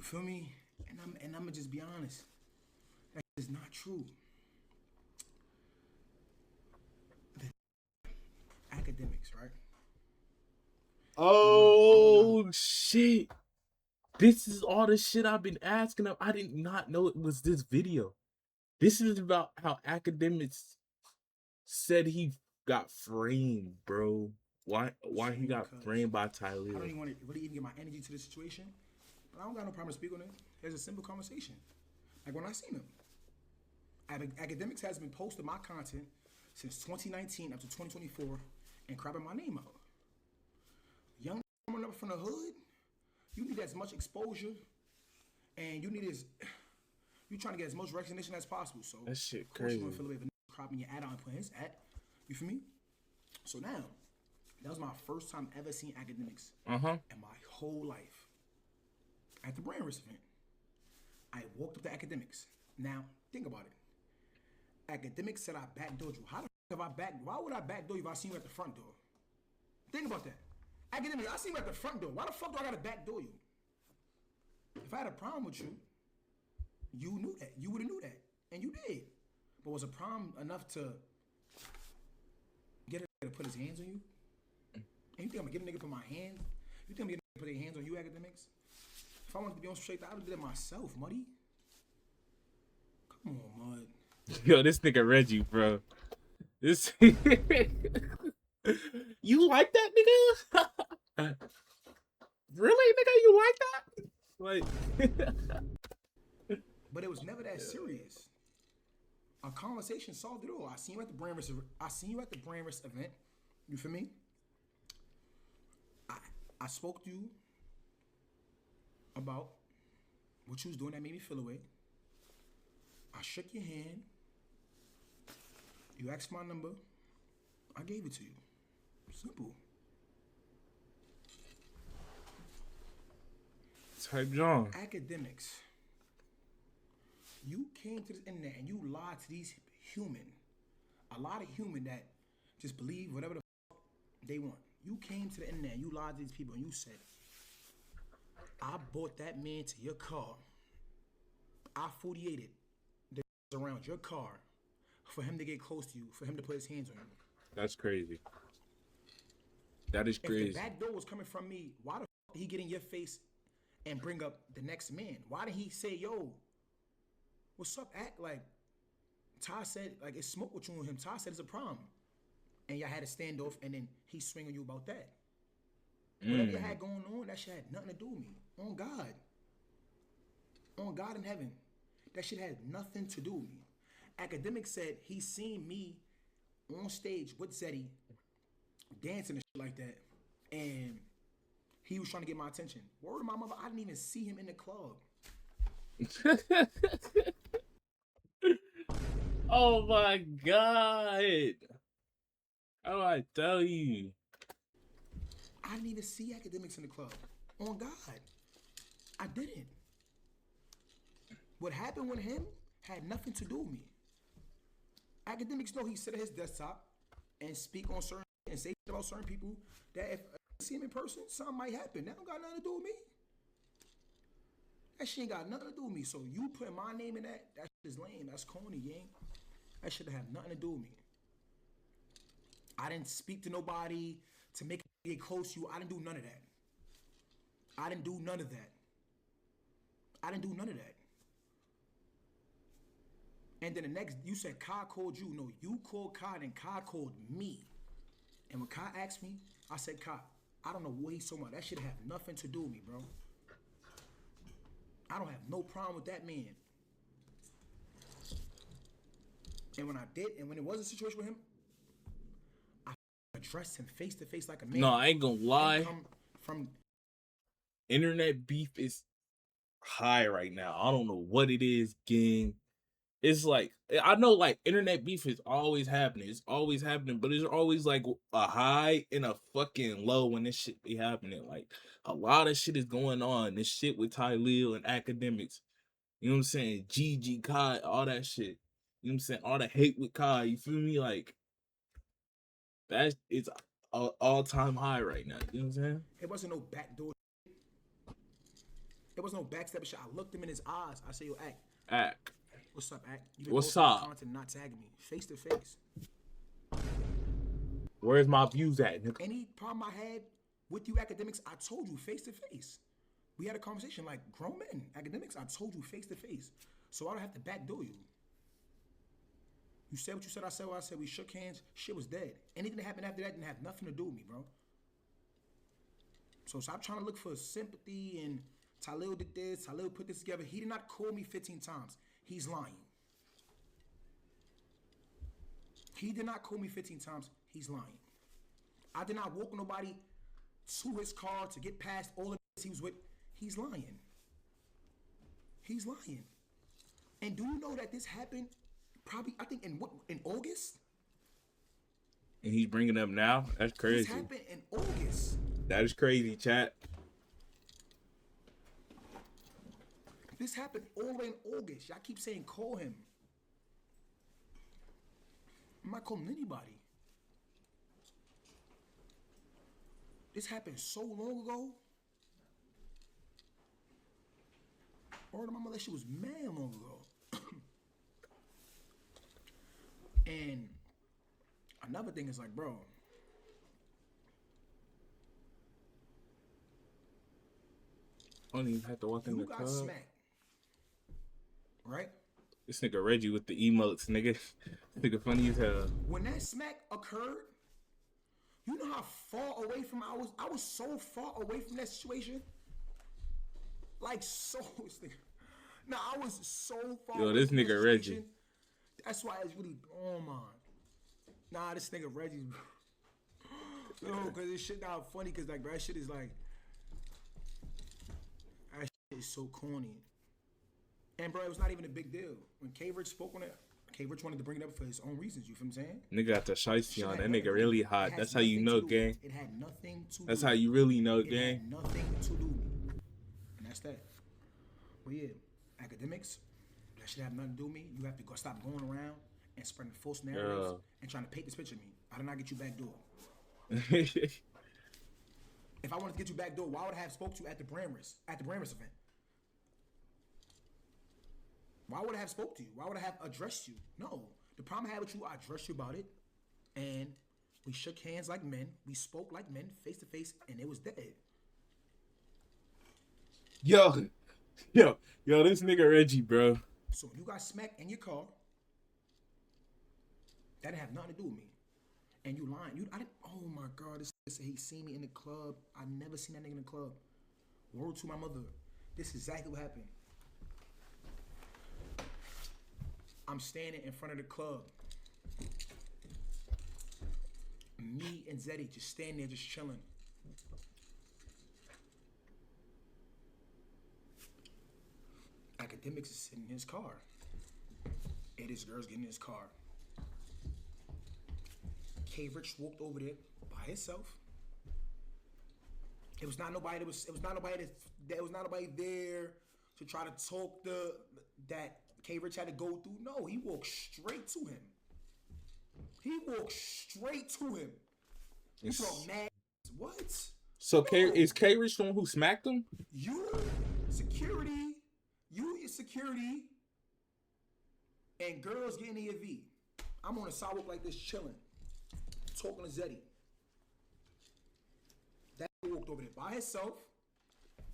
feel me? And I'm gonna just be honest. That is not true. The academics, right? You know, Oh shit. This is all the shit I've been asking of. I did not know it was this video. This is about how academics said he got framed, bro. Why he got because framed by I don't Tylil? even want to really even get my energy to this situation, but I don't got no problem to speak on it. It's a simple conversation. Like when I seen him, academics has been posting my content since 2019 up to 2024 and crapping my name out. Young coming up from the hood, you need as much exposure and you trying to get as much recognition as possible. So That shit of course you're gonna crazy. feel away with cropping your ad out and putting his ad. You feel me? So now, that was my first time ever seeing academics Uh-huh. in my whole life at the brand risk event. I walked up to academics. Now, think about it. Academics said I backdoored you. How the f have I back? Why would I backdoor you if I seen you at the front door? Think about that. Academics, I seen you at the front door. Why the fuck do I gotta backdoor you? If I had a problem with you, you knew that. You would have knew that, and you did. But was a problem enough to get a nigga to put his hands on you? And you think I'm gonna get a nigga put my hand? You think I'm gonna put their hands on you, academics? If I wanted to be on straight, I would have did it myself, Muddy. Come on, Mud. Yo, this nigga Reggie, bro. This You like that nigga? Really, nigga? You like that? Like But it was never that serious. A conversation solved it all. I seen you at the brand risk. I seen you at the brand risk event. You feel me? I I spoke to you about what you was doing that made me feel away. I shook your hand. You asked my number. I gave it to you. Simple. type John. Academics. You came to the internet and you lied to these human. A lot of human that just believe whatever the fuck they want. You came to the internet and you lied to these people and you said, I bought that man to your car. I 48'd the around your car for him to get close to you, for him to put his hands on you. That's crazy. That is If the crazy. back door was coming from me, why the fuck did he get in your face and bring up the next man? Why did he say, yo, what's up, act like Ty said, like it's smoke with you and him. Ty said it's a problem. And y'all had a standoff and then he swinging you about that. Whatever you had going on, that shit had nothing to do with me. On God. On God in heaven. That shit had nothing to do with me. Academic said he seen me on stage with Zeddy dancing and shit like that. And he was trying to get my attention. Word to my mother, I didn't even see him in the club. Oh my god. How do I tell you? I didn't even see academics in the club. On God. I didn't. What happened with him had nothing to do with me. Academics know he sit at his desktop and speak on certain and say about certain people that if I see him in person, something might happen. That don't got nothing to do with me. That shit ain't got nothing to do with me. So you putting my name in that shit is lame. That's corny, gang. That shit have nothing to do with me. I didn't speak to nobody to make it get close to you. I didn't do none of that. I didn't do none of that. I didn't do none of that. And then the next, you said Kai called you. No, you called Kai and Kai called me. And when Kai asked me, I said, Kai, I don't know what he's talking about. That shit have nothing to do with me, bro. I don't have no problem with that man. And when I did, and when it was a situation with him, I addressed him face to face like a man. No, I ain't gonna lie. Come from Internet beef is high right now. I don't know what it is, gang. It's like I know like internet beef is always happening. It's always happening, but it's always like a high and a fucking low when this shit be happening. Like a lot of shit is going on. This shit with Tylil and academics. You know what I'm saying? Gigi, Kai, all that shit. You know what I'm saying? All the hate with Kai. You feel me? Like that it's all time high right now. You know what I'm saying? it wasn't no backdoor. There was no backstep shit. I looked him in his eyes. I say, yo, Act. Act. What's up, Act? You been What's posting my up? content, not tagging me. Face to face. Where's my views at, nigga? Any problem I had with you academics, I told you face to face. We had a conversation like grown men. Academics, I told you face to face. So I don't have to backdoor you. You said what you said, I said what I said. We shook hands. Shit was dead. Anything that happened after that didn't have nothing to do with me, bro. So stop trying to look for sympathy and Tylil did this, Tylil put this together. He did not call me 15 times. He's lying. He did not call me 15 times. He's lying. I did not walk nobody to his car to get past all the he was with. He's lying. He's lying. And do you know that this happened probably, I think, in August? And he's bringing up now? That's crazy. This happened in August. That is crazy, chat. This happened all the way in August. Y'all keep saying call him. I'm not calling anybody. This happened so long ago. Or my mother, that shit was mad long ago. And another thing is like, bro, I don't even have to walk in the you got club. smacked, right? This nigga Reggie with the emotes, nigga. This nigga funny as hell. When that smack occurred, you know how far away from I was so far away from that situation. Like so, nah, I was so far. Yo, away this from nigga that Reggie. situation. That's why it's really, oh my. Nah, this nigga Reggie. No, cause this shit not funny. Cause like that shit is like, that shit is so corny. And bro, it was not even a big deal when K Rich spoke on it. K Rich wanted to bring it up for his own reasons. You feel what I'm saying? Nigga got the shiesty on. That nigga really hot. That's how you know, gang. It had nothing to do. That's how you really know, It gang. had nothing to do with me. And that's that. But yeah, academics, that shit have nothing to do with me. You have to go stop going around and spreading false narratives and trying to paint this picture of me. I did not get you back door. If I wanted to get you back door, why would I have spoke to you at the Bramers event? Why would I have spoke to you? Why would I have addressed you? No. The problem I had with you, I addressed you about it. And we shook hands like men. We spoke like men, face to face, and it was dead. Yo, this nigga Reggie, bro. So when you got smacked in your car, that didn't have nothing to do with me. And you lying. Oh my God, this nigga said he seen me in the club. I never seen that nigga in the club. Word to my mother. This is exactly what happened. I'm standing in front of the club. Me and Zeddy just standing there, just chilling. Academics is sitting in his car. And this girl's getting in his car. K Rich walked over there by himself. There was not nobody there to try to talk that K Rich had to go through. No, he walked straight to him. You saw mad. What? So is K Rich the one who smacked him? You is security, and girls getting in your V. I'm on a sidewalk like this, chilling, talking to Zeddy. That walked over there by himself.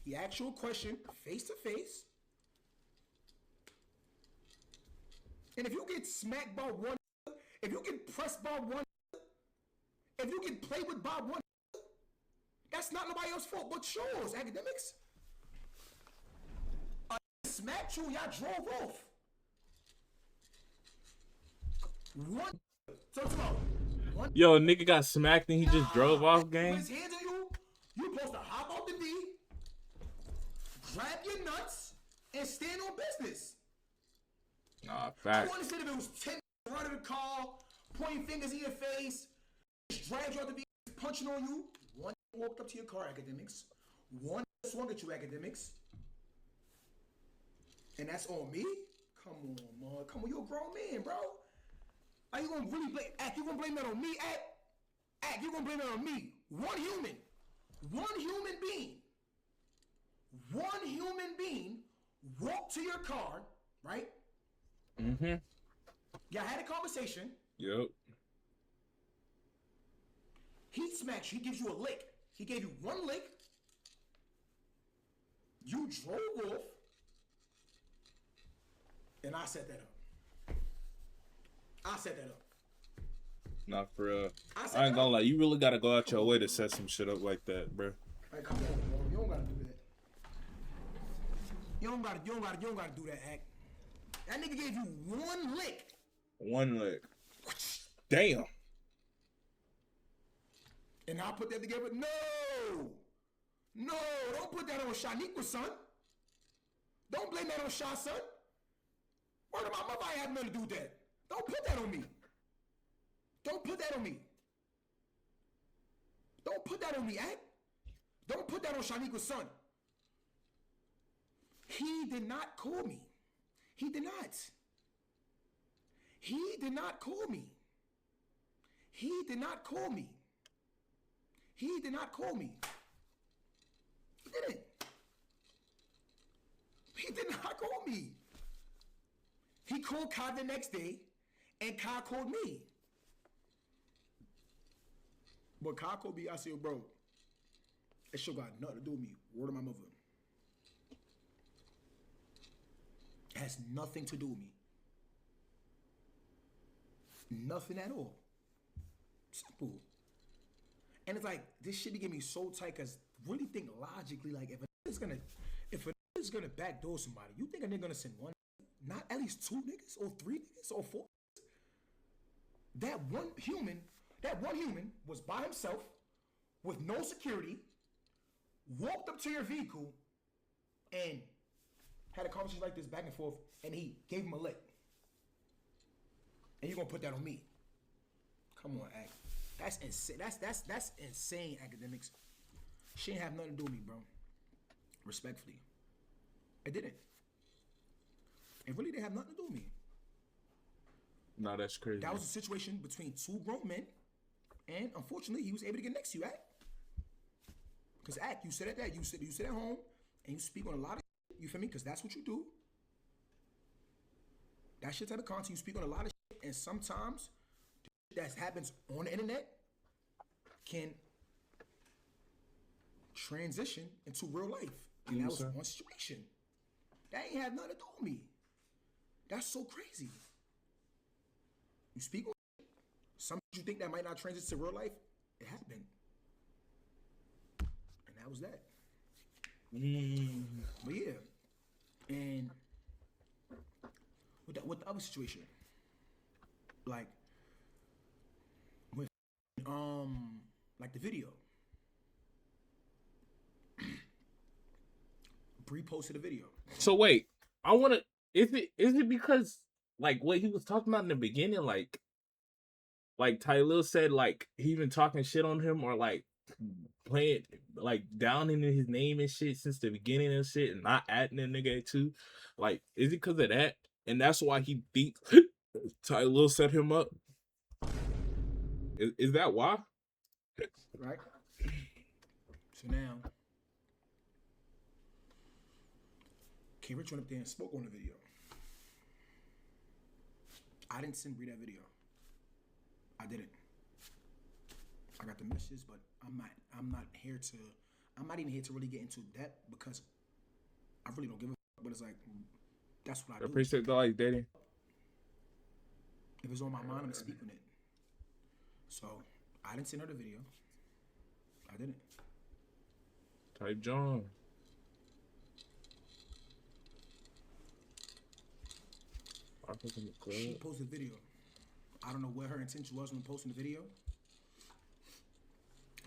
He asked you a question, face to face. And if you get smacked by one, if you get pressed by one, if you get played with by one, that's not nobody else's fault but yours, academics. Smacked you, y'all drove off. Yo, nigga got smacked and he just drove off, gang. His hands on you, you supposed to hop off the V, grab your nuts, and stand on business. Nah, fact. I understand if it was 10 running the car, pointing fingers in your face, dragged you out the V, punching on you. One walked up to your car, academics. One swung at you, academics. And that's on me? Come on, man. Come on, you a grown man, bro. Are you gonna really blame? Act, you gonna blame that on me? Act, you gonna blame that on me? One human being. walked to your car, right? Mm-hmm. Y'all had a conversation. Yep. He smacks you. He gives you a lick. He gave you one lick. You drove off. And I set that up. I set that up. Not for real. I ain't gonna lie. You really gotta go out your way to set some shit up like that, bro. Hey, come on, bro. You don't gotta do that. You don't gotta do that, act. That nigga gave you one lick. One lick. Damn. And I put that together. No, don't put that on Shaniqua, son. Don't blame that on Sha, son. Word of my mother, I have nothing to do with that. Don't put that on me. Don't put that on me. Don't put that on me, act. Don't put that on Shaniqua's son. He did not call me. He did not. He did not call me. He did not call me. He did not call me. He didn't. He did not call me. He called Kai the next day, and Kai called me. But Kai called me, I said, bro, that shit got nothing to do with me. Word of my mother. It has nothing to do with me. Nothing at all. Simple. And it's like, this shit be getting me so tight, because really think logically, like, if a nigga's gonna backdoor somebody, you think a nigga gonna send one, not at least 2 niggas, or 3 niggas, or 4 niggas? That one human was by himself, with no security, walked up to your vehicle, and had a conversation like this back and forth, and he gave him a lick. And you're gonna put that on me? Come on, act. That's insane. That's insane, academics. She ain't have nothing to do with me, bro. Respectfully. It didn't. It really didn't have nothing to do with me. No, that's crazy. That was a situation between 2 grown men, and unfortunately, he was able to get next to you, act. Because act, you sit at that, you sit at home, and you speak on a lot of shit, you feel me? Because that's what you do. That shit type of content, you speak on a lot of shit, and sometimes the shit that happens on the internet can transition into real life. And that was one situation. That ain't have nothing to do with me. That's so crazy. You speak on shit. Some you think that might not transition to real life, it happened. And that was that. But yeah. And with the other situation, like with like the video. Bree posted a video. So wait, I wanna is it because like what he was talking about in the beginning, like Tylil said, like he been talking shit on him, or like playing like downing his name and shit since the beginning and shit, and not adding the nigga too? Like, is it because of that? And that's why he thinks Tylil set him up? Is that why? Right? So now K Rich went up there and spoke on the video. I didn't send Bree that video. I didn't. I got the messages, but I'm not even here to really get into depth, because I really don't give a fuck, but it's like, that's what I do. Appreciate the like dating. If it's on my mind, I'm gonna speak on it. So I didn't send her the video. I didn't. Type John. She posted the video. I don't know what her intention was when posting the video.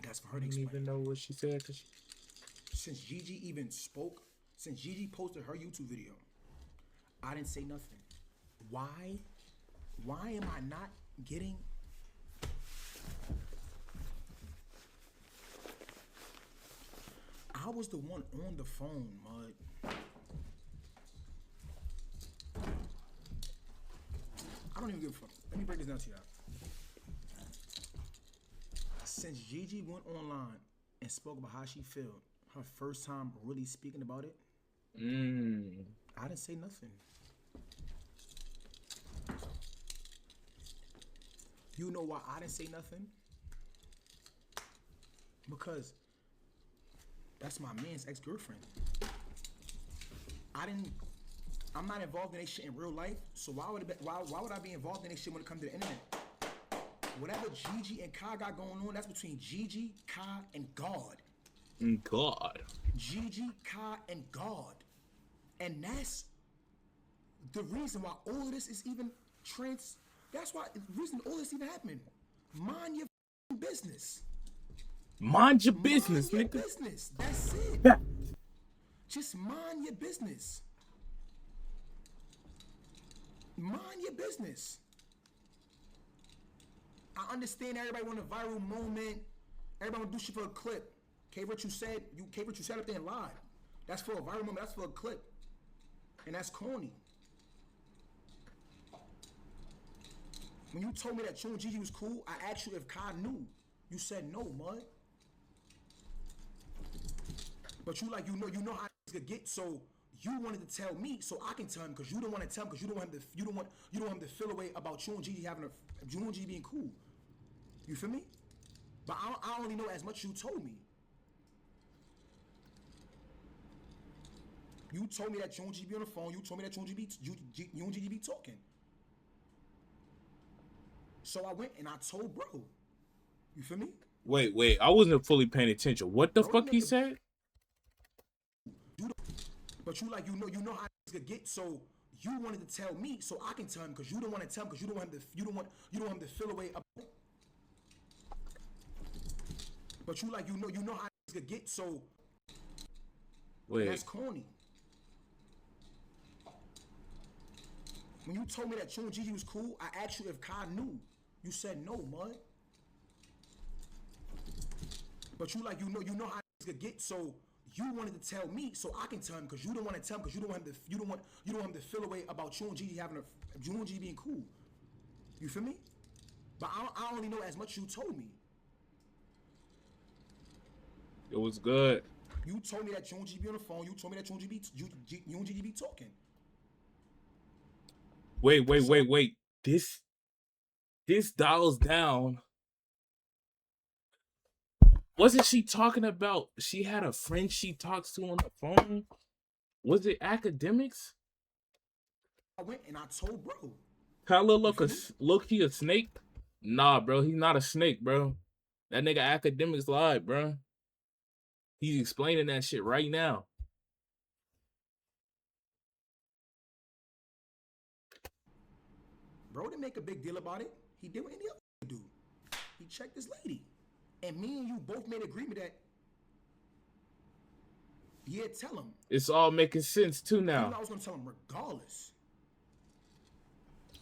That's for her to explain. I don't even know what she said. Since Gigi even spoke, since Gigi posted her YouTube video, I didn't say nothing. Why? Why am I not getting... I was the one on the phone, Mud. I don't even give a fuck. Let me break this down to y'all. Since Gigi went online and spoke about how she felt, her first time really speaking about it, I didn't say nothing. You know why I didn't say nothing? Because that's my man's ex-girlfriend. I'm not involved in that shit in real life, so why would I be involved in that shit when it comes to the internet? Whatever Gigi and Kai got going on, that's between Gigi, Kai, and God. God. Gigi, Kai, and God. And that's the reason why all of this is even that's why the reason all this even happening. Mind your business. Mind your business, Mind your nigga. business. That's it. Just mind your business. Mind your business. I understand everybody want a viral moment. Everybody want to do shit for a clip. What you said up there and lied. That's for a viral moment. That's for a clip. And that's corny. When you told me that you and Gigi was cool, I asked you if Kai knew. You said no, mud. But you know how this could get, so you wanted to tell me so I can tell him because you don't want to tell him because you don't want him to feel away about you and Gigi being cool. You feel me? But I only know as much you told me. You told me that you and Gigi be on the phone. You told me that you and Gigi be talking. So I went and I told bro. You feel me? Wait. I wasn't fully paying attention. What the fuck he said? But you know how this could get, so you wanted to tell me so I can tell him because you don't want to tell him because you don't want him to feel away about. But you know how this could get, so wait. That's corny. When you told me that you and Gigi was cool, I asked you if Kai knew. You said no, mud. But you know how this could get, so you wanted to tell me so I can tell him because you don't want to tell him because you don't want him to feel away about you and Gigi being cool. You feel me? But I only know as much you told me. It was good. You told me that you and Gigi be on the phone. You told me that you and Gigi be talking. Wait. This dials down. Wasn't she talking about she had a friend she talks to on the phone? Was it academics? I went and I told bro. Kinda look he a snake? Nah, bro, he's not a snake, bro. That nigga academics lied, bro. He's explaining that shit right now. Bro didn't make a big deal about it. He did what any other do. He checked this lady. And me and you both made agreement that, yeah, tell him. It's all making sense too now. I was gonna tell him regardless.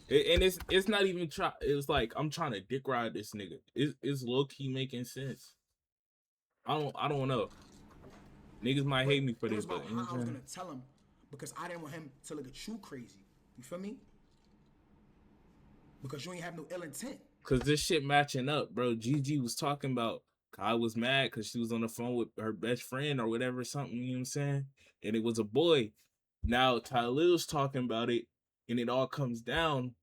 And it's not even it's like I'm trying to dick ride this nigga. It's low key making sense. I don't know. Niggas might hate me for this, but I was gonna tell him because I didn't want him to look at you crazy. You feel me? Because you ain't have no ill intent. Cause this shit matching up, bro. Gigi was talking about Kai was mad because she was on the phone with her best friend or whatever, something, you know what I'm saying? And it was a boy. Now Tylil's talking about it, and it all comes down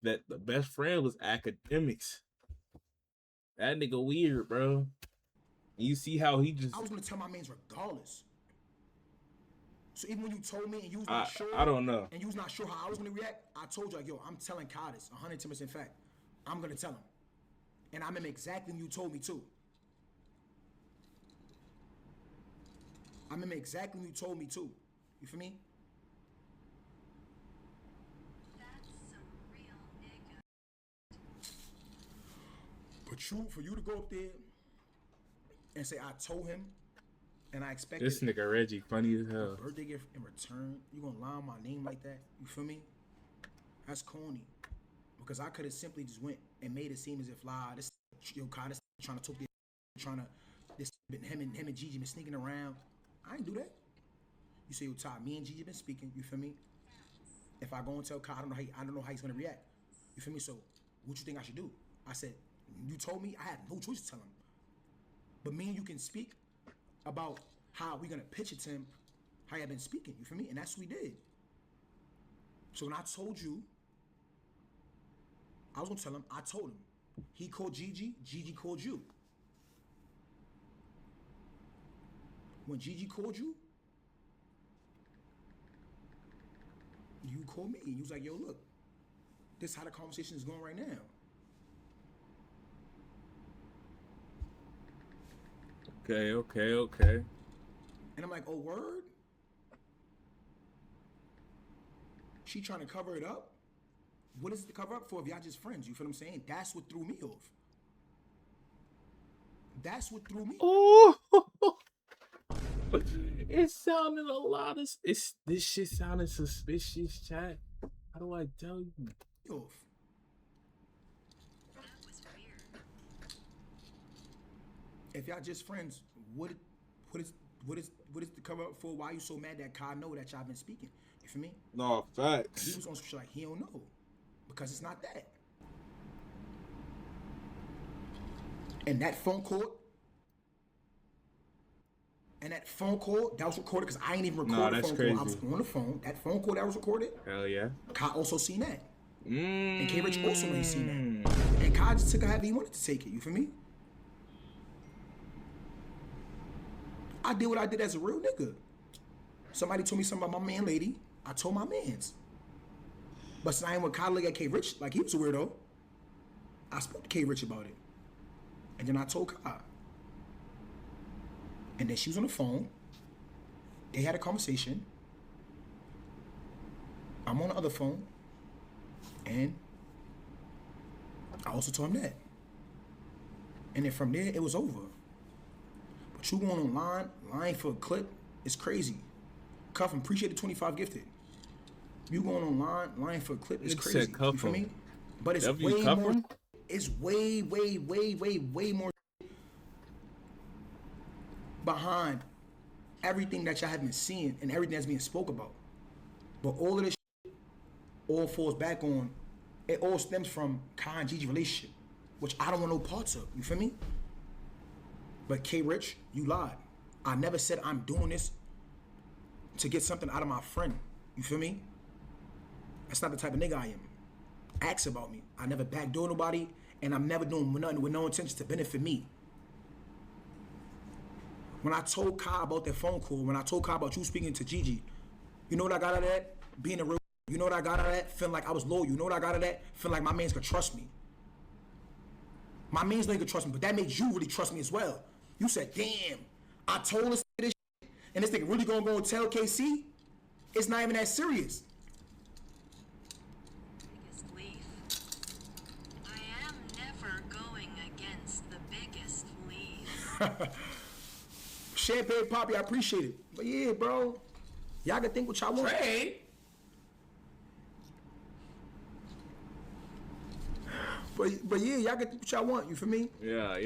that the best friend was academics. That nigga weird, bro. And you see how he just... I was gonna tell my mans regardless. So even when you told me and you was not sure, I don't know. And you was not sure how I was gonna react, I told you like, yo, I'm telling Kai this 110% fact. I'm gonna tell him. And I remember exactly when you told me too. I remember exactly when you told me too. You feel me? That's some real nigga. But for you to go up there and say I told him and I expected this nigga Reggie funny as hell. Birthday gift in return, you gonna lie on my name like that? You feel me? That's corny. Because I could have simply just went and made it seem as if this Kai, this trying to talk him and Gigi been sneaking around. I ain't do that. You say, yo, Ty, me and Gigi been speaking. You feel me? If I go and tell Kai, I don't know how he's gonna react. You feel me? So, what you think I should do? I said, you told me I had no choice to tell him. But me and you can speak about how we gonna pitch it to him, how you been speaking. You feel me? And that's what we did. So when I told you, I was gonna tell him, I told him. He called Gigi, Gigi called you. When Gigi called you, you called me. You was like, yo, look, this is how the conversation is going right now. Okay. And I'm like, oh, word? She trying to cover it up? What is it to cover up for if y'all just friends? You feel what I'm saying? That's what threw me off. That's what threw me Oh, it sounded a lot of. This shit sounded suspicious, chat. How do I tell you? off. If y'all just friends, what is the cover up for? Why you so mad that Kai know that y'all been speaking? You feel me? No He facts. was on some shit like he don't know. Because it's not that. And that phone call, that was recorded because I ain't even recorded the phone crazy. call. I was on the phone. That phone call that was recorded, Hell yeah. Kai also seen that. And K Rich also ain't seen that. And Kai just took it however he wanted to take it. You feel me? I did what I did as a real nigga. Somebody told me something about my man lady. I told my mans. But since I ain't with Kai look at K Rich like he was a weirdo, I spoke to K Rich about it. And then I told Kai. And then she was on the phone. They had a conversation. I'm on the other phone. And I also told him that. And then from there, it was over. But you going online, lying for a clip, it's crazy. Cuffin, appreciate the 25 gifted. You going online, lying for a clip, it's crazy. You feel me? But it's way more. It's way more behind everything that y'all have been seeing and everything that's being spoke about. But all of this shit all falls back on, it all stems from Kai and Gigi relationship, which I don't want no parts of. You feel me? But K Rich, you lied. I never said I'm doing this to get something out of my friend. You feel me? That's not the type of nigga I am. Ask about me. I never backdoor nobody, and I'm never doing nothing with no intention to benefit me. When I told Kai about that phone call, when I told Kai about you speaking to Gigi, you know what I got out of that? Being a real. You know what I got out of that? Feeling like I was loyal. You know what I got out of that? Feeling like my mans could trust me. My mans know you could trust me, but that makes you really trust me as well. You said, damn, I told us this shit, and this nigga really gonna go and tell KC? It's not even that serious. Biggest leaf. I am never going against the biggest leaf. Champagne Poppy, I appreciate it. But yeah, bro, y'all can think what y'all want. Trade? But yeah, y'all can think what y'all want, you feel me? Yeah.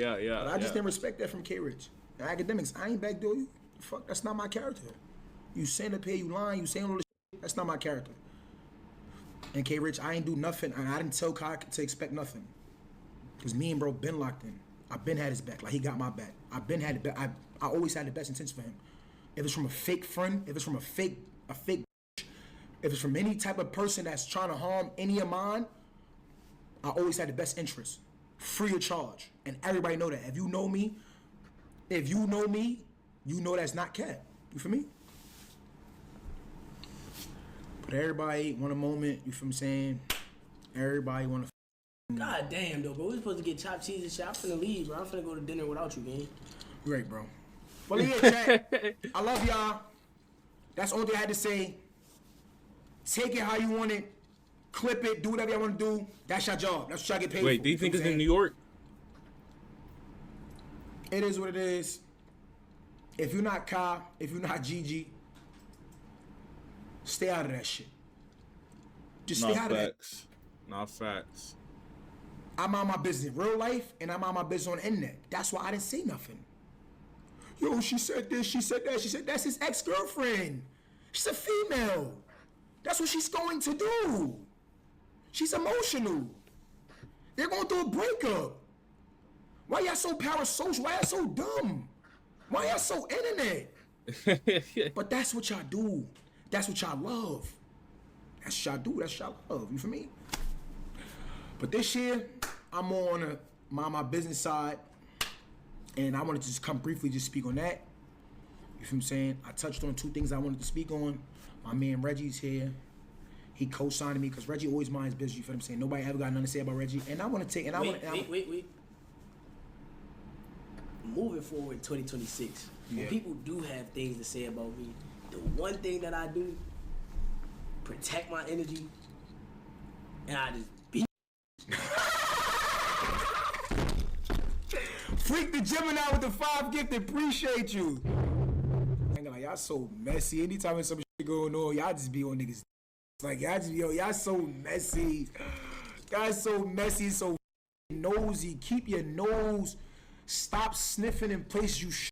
But I just didn't respect that from K-Rich. And academics, I ain't backdoor you. Fuck, that's not my character. You saying up here, you lying, you saying all this shit, that's not my character. And K-Rich, I ain't do nothing, and I didn't tell Kai to expect nothing. Because me and bro been locked in. I been had his back, like he got my back. I been had the I always had the best intentions for him. If it's from a fake friend, if it's from a fake bitch, if it's from any type of person that's trying to harm any of mine, I always had the best interest, free of charge. And everybody know that. If you know me, you know that's not cat. You feel me? But everybody want a moment, you feel what I'm saying? Everybody want to. God damn, though, bro. We supposed to get chopped cheese and shit. I'm finna leave, bro. I'm finna go to dinner without you, man. Great, bro. Well, yeah, chat. I love y'all. That's all I had to say. Take it how you want it. Clip it. Do whatever y'all want to do. That's your job. That's what y'all get paid for. Wait, do you think it's in New York? It is what it is. If you're not Kai, if you're not Gigi, stay out of that shit. Just stay out of that. Not facts. I'm on my business in real life, and I'm on my business on the internet. That's why I didn't say nothing. Yo, she said this, she said that. She said that's his ex-girlfriend. She's a female. That's what she's going to do. She's emotional. They're going through a breakup. Why y'all so parasocial? Why y'all so dumb? Why y'all so internet? But that's what y'all do. That's what y'all love. That's what I do. That's what I love. You feel me? But this year, I'm on my business side, and I wanted to just come briefly just speak on that. You feel what I'm saying? I touched on 2 things I wanted to speak on. My man Reggie's here. He co-signed me because Reggie always minds business. You feel what I'm saying? Nobody ever got nothing to say about Reggie. And I want to take. And Wait. Moving forward, 2026. Yeah. When people do have things to say about me, the one thing that I do, protect my energy, and I just be. Freak the Gemini with the 5 gift. Appreciate you. I ain't gonna lie, y'all so messy. Anytime there's some shit going on, y'all just be on niggas. Like y'all just y'all so messy. Y'all so messy, so nosy. Keep your nose. Stop sniffing in places you